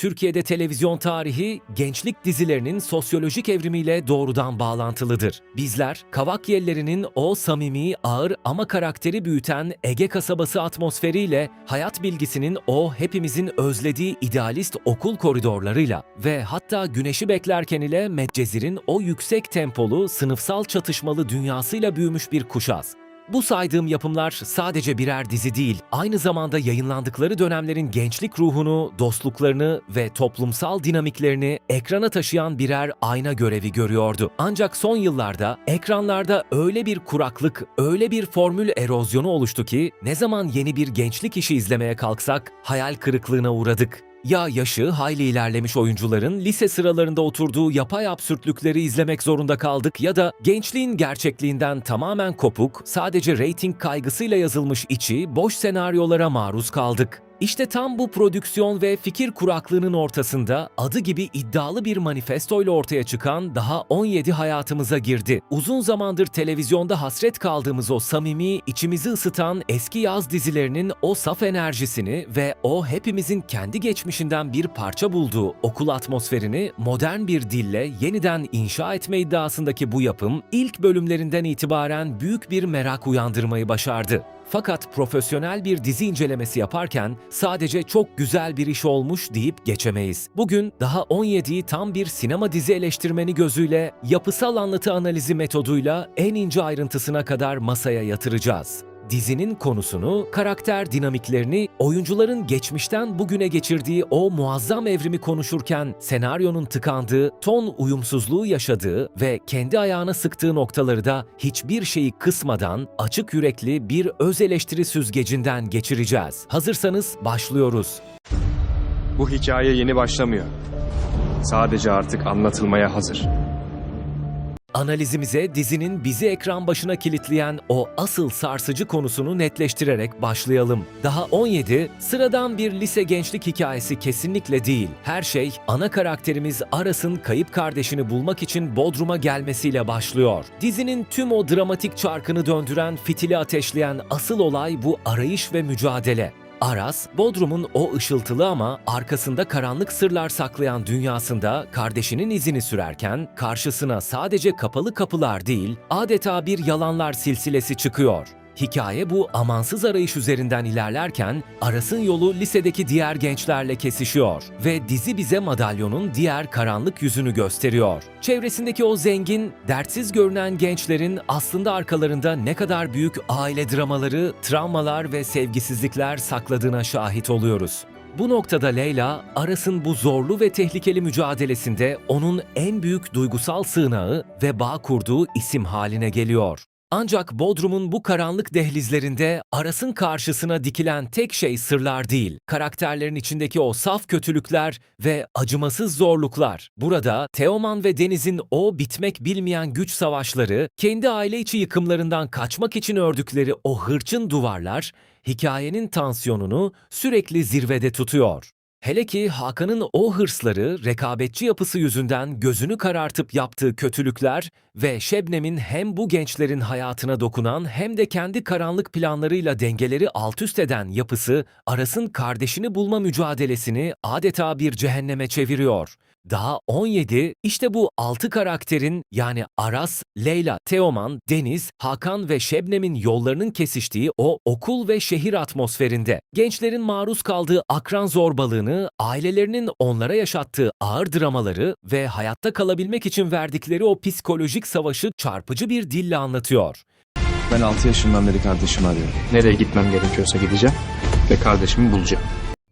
Türkiye'de televizyon tarihi, gençlik dizilerinin sosyolojik evrimiyle doğrudan bağlantılıdır. Bizler, Kavakyelilerinin o samimi, ağır ama karakteri büyüten Ege kasabası atmosferiyle, hayat bilgisinin o hepimizin özlediği idealist okul koridorlarıyla ve hatta Güneşi Beklerken ile Medcezir'in o yüksek tempolu, sınıfsal çatışmalı dünyasıyla büyümüş bir kuşağız. Bu saydığım yapımlar sadece birer dizi değil, aynı zamanda yayınlandıkları dönemlerin gençlik ruhunu, dostluklarını ve toplumsal dinamiklerini ekrana taşıyan birer ayna görevi görüyordu. Ancak son yıllarda ekranlarda öyle bir kuraklık, öyle bir formül erozyonu oluştu ki ne zaman yeni bir gençlik işi izlemeye kalksak hayal kırıklığına uğradık. Ya yaşı hayli ilerlemiş oyuncuların lise sıralarında oturduğu yapay absürtlükleri izlemek zorunda kaldık ya da gençliğin gerçekliğinden tamamen kopuk, sadece reyting kaygısıyla yazılmış içi boş senaryolara maruz kaldık. İşte tam bu prodüksiyon ve fikir kuraklığının ortasında adı gibi iddialı bir manifestoyla ortaya çıkan Daha 17 hayatımıza girdi. Uzun zamandır televizyonda hasret kaldığımız o samimi, içimizi ısıtan eski yaz dizilerinin o saf enerjisini ve o hepimizin kendi geçmişinden bir parça bulduğu okul atmosferini modern bir dille yeniden inşa etme iddiasındaki bu yapım ilk bölümlerinden itibaren büyük bir merak uyandırmayı başardı. Fakat profesyonel bir dizi incelemesi yaparken sadece çok güzel bir iş olmuş deyip geçemeyiz. Bugün Daha 17'yi tam bir sinema dizi eleştirmeni gözüyle, yapısal anlatı analizi metoduyla en ince ayrıntısına kadar masaya yatıracağız. Dizinin konusunu, karakter dinamiklerini, oyuncuların geçmişten bugüne geçirdiği o muazzam evrimi konuşurken senaryonun tıkandığı, ton uyumsuzluğu yaşadığı ve kendi ayağına sıktığı noktaları da hiçbir şeyi kısmadan açık yürekli bir öz eleştiri süzgecinden geçireceğiz. Hazırsanız başlıyoruz. Bu hikaye yeni başlamıyor. Sadece artık anlatılmaya hazır. Analizimize dizinin bizi ekran başına kilitleyen o asıl sarsıcı konusunu netleştirerek başlayalım. Daha 17, sıradan bir lise gençlik hikayesi kesinlikle değil. Her şey ana karakterimiz Aras'ın kayıp kardeşini bulmak için Bodrum'a gelmesiyle başlıyor. Dizinin tüm o dramatik çarkını döndüren, fitili ateşleyen asıl olay bu arayış ve mücadele. Aras, Bodrum'un o ışıltılı ama arkasında karanlık sırlar saklayan dünyasında kardeşinin izini sürerken karşısına sadece kapalı kapılar değil, adeta bir yalanlar silsilesi çıkıyor. Hikaye bu amansız arayış üzerinden ilerlerken Aras'ın yolu lisedeki diğer gençlerle kesişiyor ve dizi bize madalyonun diğer karanlık yüzünü gösteriyor. Çevresindeki o zengin, dertsiz görünen gençlerin aslında arkalarında ne kadar büyük aile dramaları, travmalar ve sevgisizlikler sakladığına şahit oluyoruz. Bu noktada Leyla, Aras'ın bu zorlu ve tehlikeli mücadelesinde onun en büyük duygusal sığınağı ve bağ kurduğu isim haline geliyor. Ancak Bodrum'un bu karanlık dehlizlerinde Aras'ın karşısına dikilen tek şey sırlar değil, karakterlerin içindeki o saf kötülükler ve acımasız zorluklar. Burada Teoman ve Deniz'in o bitmek bilmeyen güç savaşları, kendi aile içi yıkımlarından kaçmak için ördükleri o hırçın duvarlar, hikayenin tansiyonunu sürekli zirvede tutuyor. Hele ki Hakan'ın o hırsları, rekabetçi yapısı yüzünden gözünü karartıp yaptığı kötülükler ve Şebnem'in hem bu gençlerin hayatına dokunan hem de kendi karanlık planlarıyla dengeleri altüst eden yapısı, Aras'ın kardeşini bulma mücadelesini adeta bir cehenneme çeviriyor. Daha 17, işte bu 6 karakterin yani Aras, Leyla, Teoman, Deniz, Hakan ve Şebnem'in yollarının kesiştiği o okul ve şehir atmosferinde. Gençlerin maruz kaldığı akran zorbalığını, ailelerinin onlara yaşattığı ağır dramaları ve hayatta kalabilmek için verdikleri o psikolojik savaşı çarpıcı bir dille anlatıyor. Ben 6 yaşından beri kardeşimi arıyorum. Nereye gitmem gerekiyorsa gideceğim ve kardeşimi bulacağım.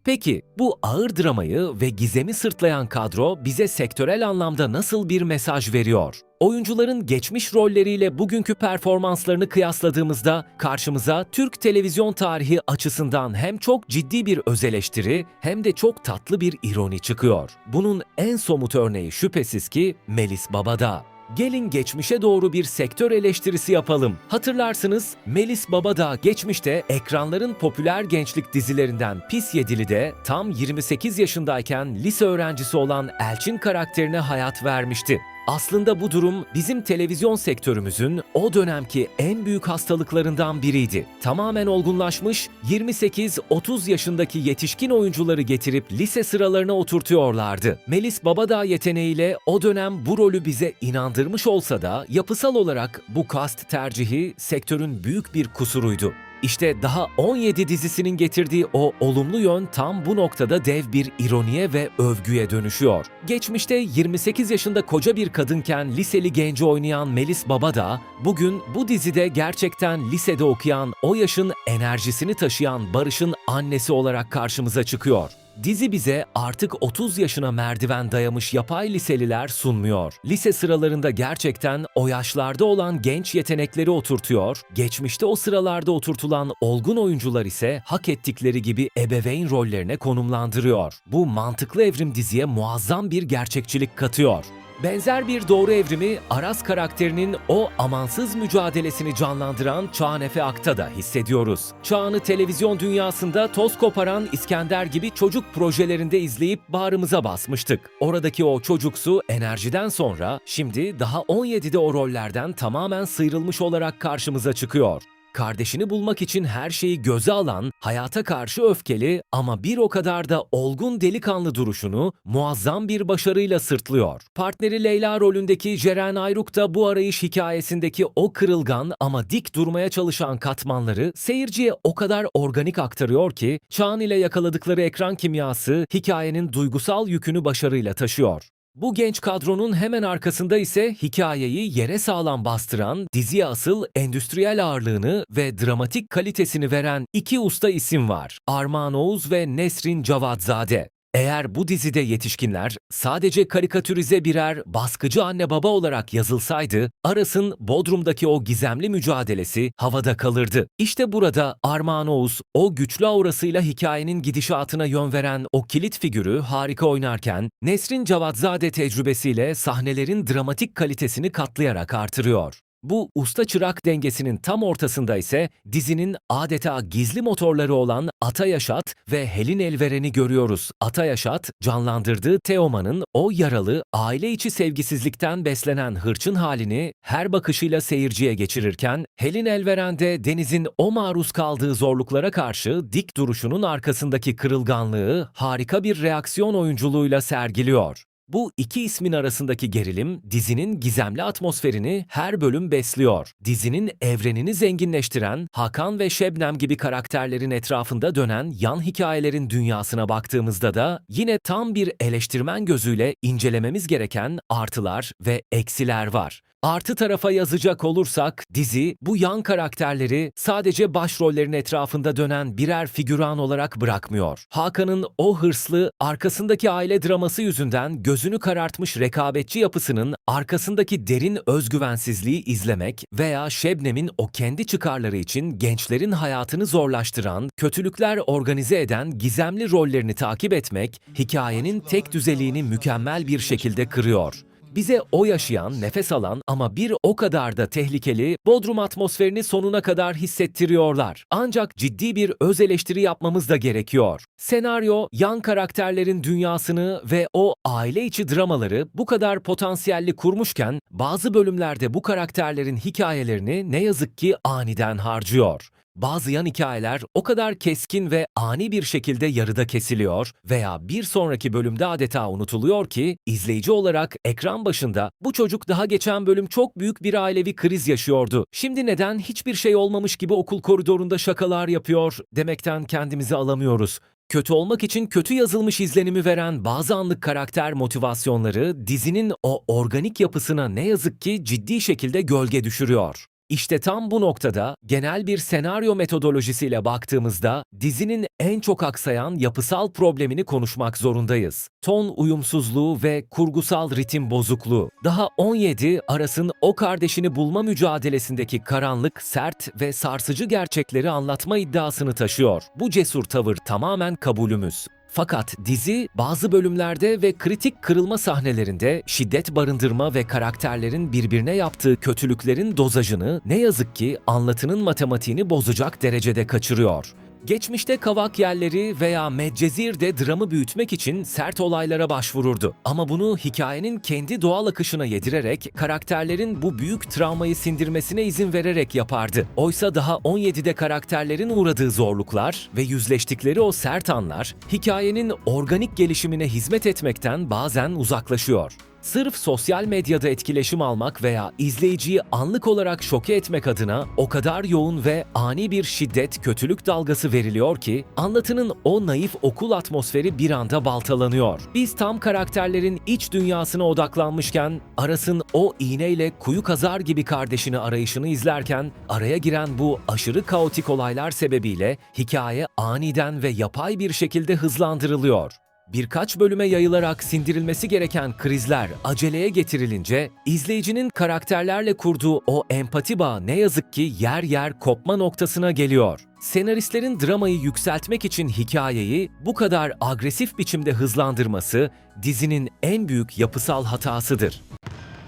Peki bu ağır dramayı ve gizemi sırtlayan kadro bize sektörel anlamda nasıl bir mesaj veriyor? Oyuncuların geçmiş rolleriyle bugünkü performanslarını kıyasladığımızda karşımıza Türk televizyon tarihi açısından hem çok ciddi bir öz eleştiri hem de çok tatlı bir ironi çıkıyor. Bunun en somut örneği şüphesiz ki Melis Baba'da. Gelin geçmişe doğru bir sektör eleştirisi yapalım. Hatırlarsınız Melis Babadağ geçmişte ekranların popüler gençlik dizilerinden Pis Yedili'de tam 28 yaşındayken lise öğrencisi olan Elçin karakterine hayat vermişti. Aslında bu durum bizim televizyon sektörümüzün o dönemki en büyük hastalıklarından biriydi. Tamamen olgunlaşmış 28-30 yaşındaki yetişkin oyuncuları getirip lise sıralarına oturtuyorlardı. Melis Babadağ yeteneğiyle o dönem bu rolü bize inandırmış olsa da yapısal olarak bu kast tercihi sektörün büyük bir kusuruydu. İşte daha 17 dizisinin getirdiği o olumlu yön tam bu noktada dev bir ironiye ve övgüye dönüşüyor. Geçmişte 28 yaşında koca bir kadınken liseli genci oynayan Melis Babadağ, bugün bu dizide gerçekten lisede okuyan, o yaşın enerjisini taşıyan Barış'ın annesi olarak karşımıza çıkıyor. Dizi bize artık 30 yaşına merdiven dayamış yapay liseliler sunmuyor. Lise sıralarında gerçekten o yaşlarda olan genç yetenekleri oturtuyor, geçmişte o sıralarda oturtulan olgun oyuncular ise hak ettikleri gibi ebeveyn rollerine konumlandırıyor. Bu mantıklı evrim diziye muazzam bir gerçekçilik katıyor. Benzer bir doğru evrimi Aras karakterinin o amansız mücadelesini canlandıran Çağan Efe Ak'ta da hissediyoruz. Çağan'ı televizyon dünyasında toz koparan İskender gibi çocuk projelerinde izleyip bağrımıza basmıştık. Oradaki o çocuksu enerjiden sonra şimdi daha 17'de o rollerden tamamen sıyrılmış olarak karşımıza çıkıyor. Kardeşini bulmak için her şeyi göze alan, hayata karşı öfkeli ama bir o kadar da olgun delikanlı duruşunu muazzam bir başarıyla sırtlıyor. Partneri Leyla rolündeki Ceren Ayruk da bu arayış hikayesindeki o kırılgan ama dik durmaya çalışan katmanları seyirciye o kadar organik aktarıyor ki Çağan ile yakaladıkları ekran kimyası hikayenin duygusal yükünü başarıyla taşıyor. Bu genç kadronun hemen arkasında ise hikayeyi yere sağlam bastıran, diziye asıl endüstriyel ağırlığını ve dramatik kalitesini veren iki usta isim var. Armağan Oğuz ve Nesrin Cavatzade. Eğer bu dizide yetişkinler sadece karikatürize birer baskıcı anne baba olarak yazılsaydı, Aras'ın Bodrum'daki o gizemli mücadelesi havada kalırdı. İşte burada Armağan Oğuz o güçlü aurasıyla hikayenin gidişatına yön veren o kilit figürü harika oynarken, Nesrin Cavatzade tecrübesiyle sahnelerin dramatik kalitesini katlayarak artırıyor. Bu usta çırak dengesinin tam ortasında ise dizinin adeta gizli motorları olan Ata Yaşat ve Helin Elveren'i görüyoruz. Ata Yaşat, canlandırdığı Teoman'ın o yaralı, aile içi sevgisizlikten beslenen hırçın halini her bakışıyla seyirciye geçirirken, Helin Elveren de Deniz'in o maruz kaldığı zorluklara karşı dik duruşunun arkasındaki kırılganlığı harika bir reaksiyon oyunculuğuyla sergiliyor. Bu iki ismin arasındaki gerilim dizinin gizemli atmosferini her bölüm besliyor. Dizinin evrenini zenginleştiren Hakan ve Şebnem gibi karakterlerin etrafında dönen yan hikayelerin dünyasına baktığımızda da yine tam bir eleştirmen gözüyle incelememiz gereken artılar ve eksiler var. Artı tarafa yazacak olursak dizi bu yan karakterleri sadece başrollerin etrafında dönen birer figüran olarak bırakmıyor. Hakan'ın o hırslı, arkasındaki aile draması yüzünden gözünü karartmış rekabetçi yapısının arkasındaki derin özgüvensizliği izlemek veya Şebnem'in o kendi çıkarları için gençlerin hayatını zorlaştıran, kötülükler organize eden gizemli rollerini takip etmek hikayenin tek düzeliğini mükemmel bir şekilde kırıyor. Bize o yaşayan, nefes alan ama bir o kadar da tehlikeli Bodrum atmosferini sonuna kadar hissettiriyorlar. Ancak ciddi bir öz eleştiri yapmamız da gerekiyor. Senaryo, yan karakterlerin dünyasını ve o aile içi dramaları bu kadar potansiyelli kurmuşken bazı bölümlerde bu karakterlerin hikayelerini ne yazık ki aniden harcıyor. Bazı yan hikayeler o kadar keskin ve ani bir şekilde yarıda kesiliyor veya bir sonraki bölümde adeta unutuluyor ki izleyici olarak ekran başında bu çocuk daha geçen bölüm çok büyük bir ailevi kriz yaşıyordu. Şimdi neden hiçbir şey olmamış gibi okul koridorunda şakalar yapıyor demekten kendimizi alamıyoruz. Kötü olmak için kötü yazılmış izlenimi veren bazı anlık karakter motivasyonları dizinin o organik yapısına ne yazık ki ciddi şekilde gölge düşürüyor. İşte tam bu noktada genel bir senaryo metodolojisiyle baktığımızda dizinin en çok aksayan yapısal problemini konuşmak zorundayız. Ton uyumsuzluğu ve kurgusal ritim bozukluğu. Daha 17 Aras'ın o kardeşini bulma mücadelesindeki karanlık, sert ve sarsıcı gerçekleri anlatma iddiasını taşıyor. Bu cesur tavır tamamen kabulümüz. Fakat dizi bazı bölümlerde ve kritik kırılma sahnelerinde şiddet barındırma ve karakterlerin birbirine yaptığı kötülüklerin dozajını ne yazık ki anlatının matematiğini bozacak derecede kaçırıyor. Geçmişte Kavak Yelleri veya Medcezir de dramı büyütmek için sert olaylara başvururdu. Ama bunu hikayenin kendi doğal akışına yedirerek karakterlerin bu büyük travmayı sindirmesine izin vererek yapardı. Oysa daha 17'de karakterlerin uğradığı zorluklar ve yüzleştikleri o sert anlar hikayenin organik gelişimine hizmet etmekten bazen uzaklaşıyor. Sırf sosyal medyada etkileşim almak veya izleyiciyi anlık olarak şoke etmek adına o kadar yoğun ve ani bir şiddet, kötülük dalgası veriliyor ki anlatının o naif okul atmosferi bir anda baltalanıyor. Biz tam karakterlerin iç dünyasına odaklanmışken Aras'ın o iğneyle kuyu kazar gibi kardeşini arayışını izlerken araya giren bu aşırı kaotik olaylar sebebiyle hikaye aniden ve yapay bir şekilde hızlandırılıyor. Birkaç bölüme yayılarak sindirilmesi gereken krizler aceleye getirilince izleyicinin karakterlerle kurduğu o empati bağı ne yazık ki yer yer kopma noktasına geliyor. Senaristlerin dramayı yükseltmek için hikayeyi bu kadar agresif biçimde hızlandırması dizinin en büyük yapısal hatasıdır.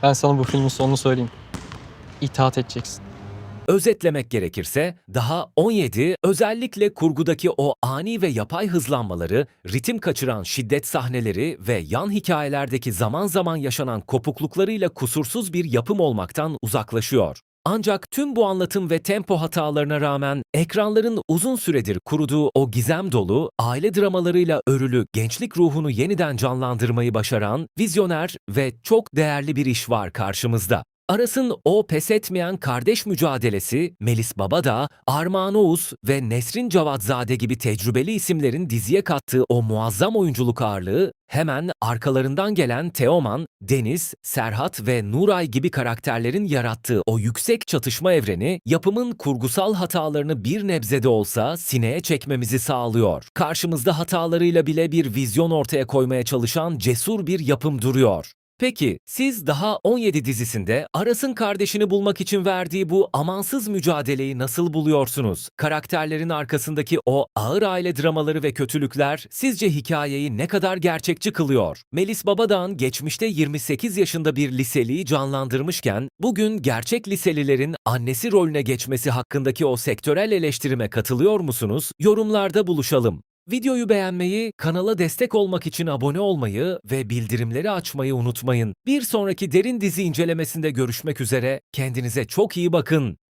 Ben sana bu filmin sonunu söyleyeyim. İtaat edeceksin. Özetlemek gerekirse daha 17 özellikle kurgudaki o ani ve yapay hızlanmaları, ritim kaçıran şiddet sahneleri ve yan hikayelerdeki zaman zaman yaşanan kopukluklarıyla kusursuz bir yapım olmaktan uzaklaşıyor. Ancak tüm bu anlatım ve tempo hatalarına rağmen ekranların uzun süredir kuruduğu o gizem dolu, aile dramalarıyla örülü gençlik ruhunu yeniden canlandırmayı başaran, vizyoner ve çok değerli bir iş var karşımızda. Aras'ın o pes etmeyen kardeş mücadelesi, Melis Babadağ, Armağan Oğuz ve Nesrin Cavatzade gibi tecrübeli isimlerin diziye kattığı o muazzam oyunculuk ağırlığı, hemen arkalarından gelen Teoman, Deniz, Serhat ve Nuray gibi karakterlerin yarattığı o yüksek çatışma evreni, yapımın kurgusal hatalarını bir nebze de olsa sineye çekmemizi sağlıyor. Karşımızda hatalarıyla bile bir vizyon ortaya koymaya çalışan cesur bir yapım duruyor. Peki, siz daha 17 dizisinde Aras'ın kardeşini bulmak için verdiği bu amansız mücadeleyi nasıl buluyorsunuz? Karakterlerin arkasındaki o ağır aile dramaları ve kötülükler sizce hikayeyi ne kadar gerçekçi kılıyor? Melis Babadağ'ın geçmişte 28 yaşında bir liseliyi canlandırmışken, bugün gerçek liselilerin annesi rolüne geçmesi hakkındaki o sektörel eleştirime katılıyor musunuz? Yorumlarda buluşalım. Videoyu beğenmeyi, kanala destek olmak için abone olmayı ve bildirimleri açmayı unutmayın. Bir sonraki derin dizi incelemesinde görüşmek üzere, kendinize çok iyi bakın.